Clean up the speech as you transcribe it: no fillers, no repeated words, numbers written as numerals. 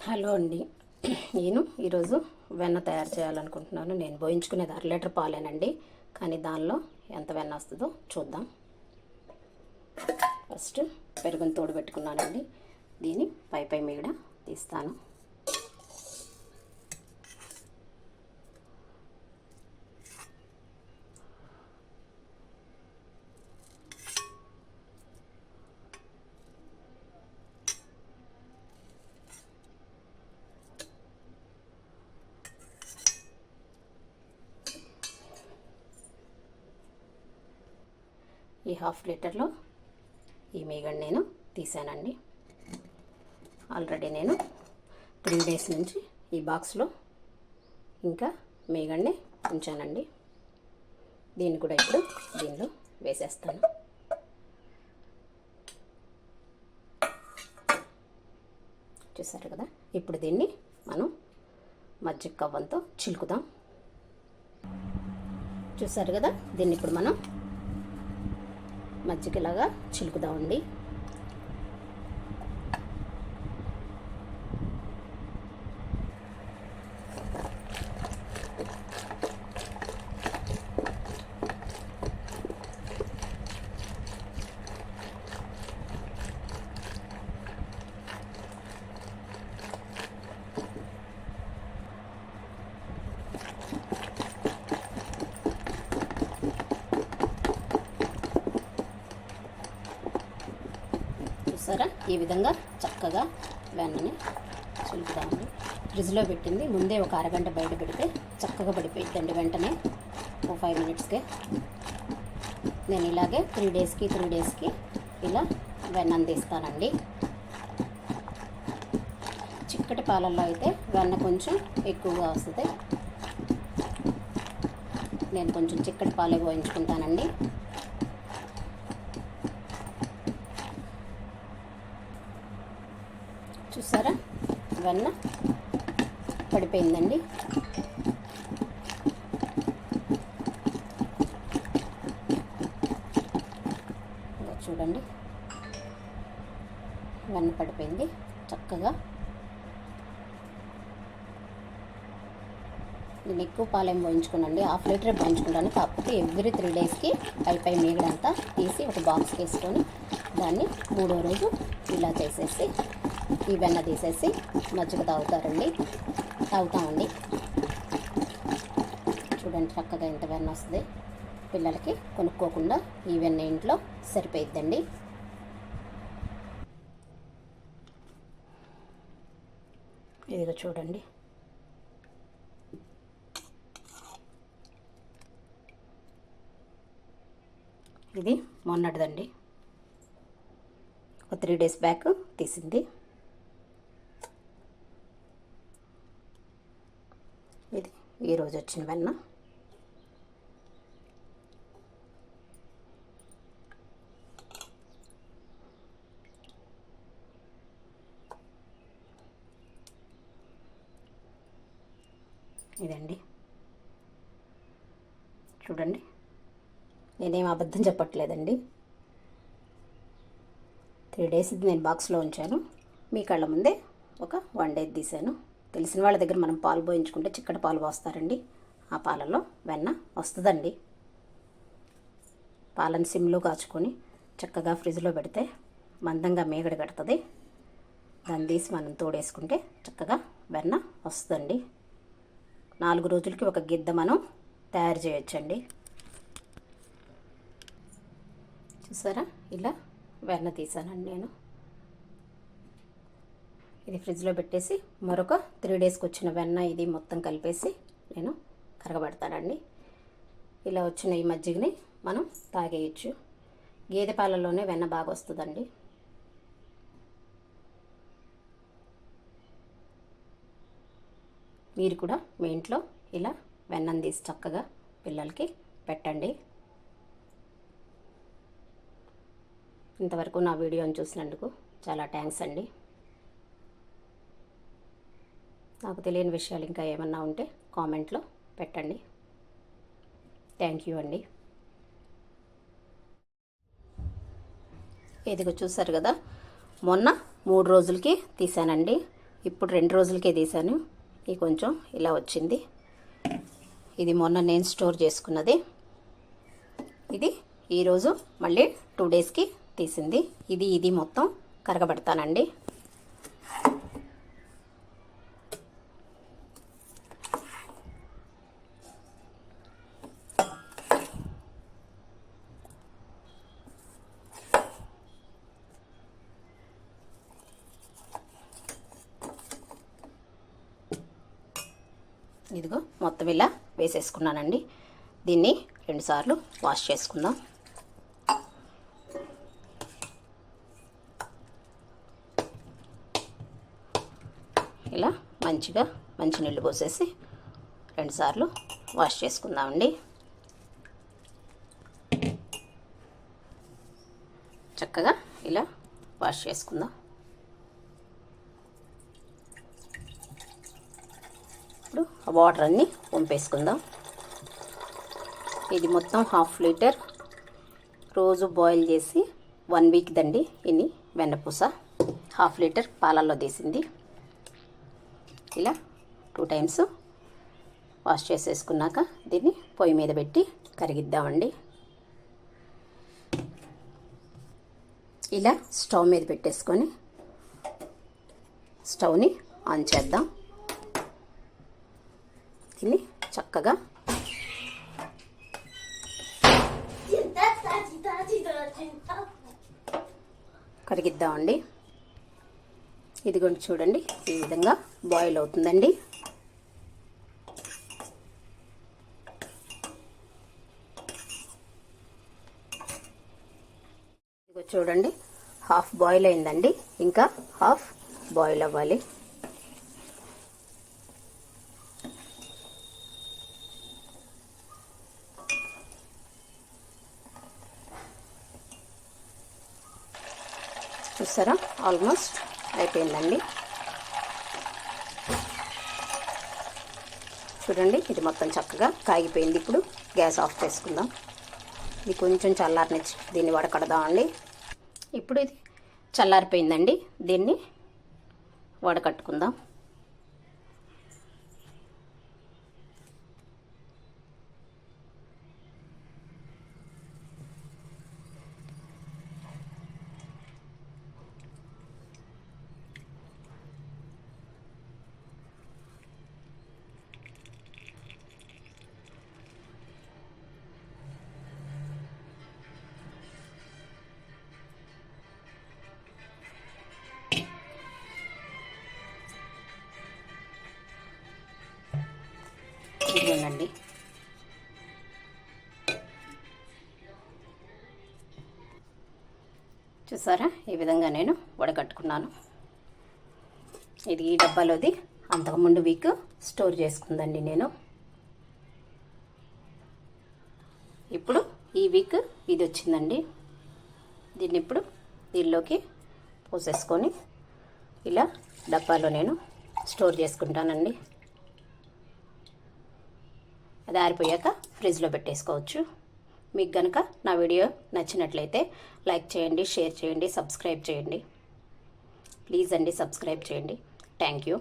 Hello అండి. నేను ఈరోజు వెన్న తయారు చేయాలనుకుంటున్నాను. నేను పోయించుకునేది 1/2 లీటర్ పాలేనండి, కానీ దానిలో ఎంత వెన్న వస్తుందో చూద్దాం. ఫస్ట్ పెరుగుని తోడు పెట్టుకున్నానండి. దీని పై మీగడ తీస్తాను. ఈ 1/2 లీటర్లో ఈ మీగడ నేను తీసానండి. ఆల్రెడీ నేను 3 డేస్ నుంచి ఈ బాక్స్లో ఇంకా మీగడని ఉంచానండి. దీన్ని కూడా ఇప్పుడు దీనిలో వేసేస్తాను. చూసారు కదా, ఇప్పుడు దీన్ని మనం మజ్జిగ కవ్వంతో చిలుకుదాం. చూసారు కదా, దీన్ని ఇప్పుడు మనం మజ్జిగలాగా చిలుకుదామండి. చూసారా, ఈ విధంగా చక్కగా వెన్నని చిలుకుదామండి. ఫ్రిడ్జ్లో పెట్టింది ముందే ఒక అరగంట బయట పెడితే చక్కగా పడిపోయిందండి వెంటనే, ఓ 5 మినిట్స్కే. నేను ఇలాగే 3 డేస్కి ఇలా వెన్న తీస్తానండి. చిక్కటి పాలల్లో అయితే వెన్న కొంచెం ఎక్కువగా వస్తుంది. నేను కొంచెం చిక్కటి పాలే పోయించుకుంటానండి. చూసారా, వెన్న పడిపోయిందండి. చూడండి, వెన్న పడిపోయింది చక్కగా. నేను ఎక్కువ పాలేం పోయించుకున్నానండి, 1/2 లీటరే పోయించుకుంటాను. కాకపోతే ఎవ్రీ 3 డేస్కి పై మీగడంతా తీసి ఒక బాక్స్ వేసుకొని దాన్ని 3వ రోజు ఇలా చేసేసి ఈ వెన్న తీసేసి మజ్జిగ తాగుతామండి. చూడండి చక్కగా ఇంత వెన్న వస్తుంది. పిల్లలకి కొనుక్కోకుండా ఈ వెన్న ఇంట్లో సరిపోయిద్దండి. ఇదిగో చూడండి, ఇది మొన్నటిదండి, ఒక 3 డేస్ బ్యాక్ తీసింది. ఇది ఈరోజు వచ్చిన వెన్న. ఇదండి చూడండి, నేనేం అబద్ధం చెప్పట్లేదండి. 3 డేస్ ఇది నేను బాక్స్లో ఉంచాను. మీ కళ్ళ ముందే ఒక 1 డే తీసాను. తెలిసిన వాళ్ళ దగ్గర మనం పాలు పోయించుకుంటే చిక్కటి పాలు పోస్తారండి. ఆ పాలలో వెన్న వస్తుందండి. పాలను సిమ్లో కాచుకొని చక్కగా ఫ్రిడ్జ్లో పెడితే మందంగా మీగడ కడుతుంది. దాన్ని తీసి మనం తోడేసుకుంటే చక్కగా వెన్న వస్తుందండి. 4 రోజులకి ఒక గిద్ద మనం తయారు చేయొచ్చండి. చూసారా, ఇలా వెన్న తీసానండి నేను. ఇది ఫ్రిడ్జ్లో పెట్టేసి మరొక 3 డేస్కి వచ్చిన వెన్న ఇది మొత్తం కలిపేసి నేను కరగబెడతానండి. ఇలా వచ్చిన ఈ మజ్జిగని మనం తాగేయచ్చు. గేదె పాలల్లోనే వెన్న బాగా వస్తుందండి. మీరు కూడా మీ ఇంట్లో ఇలా వెన్నను తీసి చక్కగా పిల్లలకి పెట్టండి. ఇంతవరకు నా వీడియోని చూసినందుకు చాలా థ్యాంక్స్ అండి. నాకు తెలియని విషయాలు ఇంకా ఏమన్నా ఉంటే కామెంట్లో పెట్టండి. థ్యాంక్ యూ అండి. ఇదిగో చూసారు కదా, మొన్న 3 రోజులకి తీసానండి. ఇప్పుడు 2 రోజులకే తీసాను. ఇది కొంచెం ఇలా వచ్చింది. ఇది మొన్న నేను స్టోర్ చేసుకున్నది. ఇది ఈరోజు మళ్ళీ 2 డేస్కి తీసింది. ఇది మొత్తం కరగబెడతానండి. ఇదిగో మొత్తం ఇలా వేసేసుకున్నానండి. దీన్ని 2 సార్లు వాష్ చేసుకుందాం. ఇలా మంచిగా మంచినీళ్ళు పోసేసి 2 సార్లు వాష్ చేసుకుందామండి. చక్కగా ఇలా వాష్ చేసుకుందాం. ఇప్పుడు ఆ వాటర్ అన్నీ వంపేసుకుందాం. ఇది మొత్తం 1/2 లీటర్ రోజు బాయిల్ చేసి 1 వీక్ దండి. ఇన్ని వెన్నపూస 1/2 లీటర్ పాలల్లో తీసింది. ఇలా 2 టైమ్స్ వాష్ చేసేసుకున్నాక దీన్ని పొయ్యి మీద పెట్టి కరిగిద్దామండి. ఇలా స్టవ్ మీద పెట్టేసుకొని స్టవ్ని ఆన్ చేద్దాం. దీన్ని చక్కగా కరిగిద్దామండి. ఇదిగోండి చూడండి, ఈ విధంగా బాయిల్ అవుతుందండి. ఇదిగో చూడండి, హాఫ్ బాయిల్ అయిందండి. ఇంకా హాఫ్ బాయిల్ అవ్వాలి. చూసారా, ఆల్మోస్ట్ అయిపోయిందండి. చూడండి, ఇది మొత్తం చక్కగా కాగిపోయింది. ఇప్పుడు గ్యాస్ ఆఫ్ చేసుకుందాం. ఇది కొంచెం చల్లారనిచ్చి దీన్ని వడకడదామండి. ఇప్పుడు ఇది చల్లారిపోయిందండి. దీన్ని వడకట్టుకుందాం. ఇదిగోండి, చూసారా, ఈ విధంగా నేను వడకట్టుకున్నాను. ఇది ఈ డబ్బాలోది అంతకుముందు వీక్ స్టోర్ చేసుకుందండి నేను. ఇప్పుడు ఈ వీక్ ఇది వచ్చిందండి. దీన్ని ఇప్పుడు దీనిలోకి పోసేసుకొని ఇలా డబ్బాలో నేను స్టోర్ చేసుకుంటానండి. అది ఆరిపోయాక ఫ్రిడ్జ్లో పెట్టేసుకోవచ్చు. మీకు కనుక నా వీడియో నచ్చినట్లయితే లైక్ చేయండి, షేర్ చేయండి, సబ్స్క్రైబ్ చేయండి. ప్లీజ్ అండి, సబ్స్క్రైబ్ చేయండి. Thank you.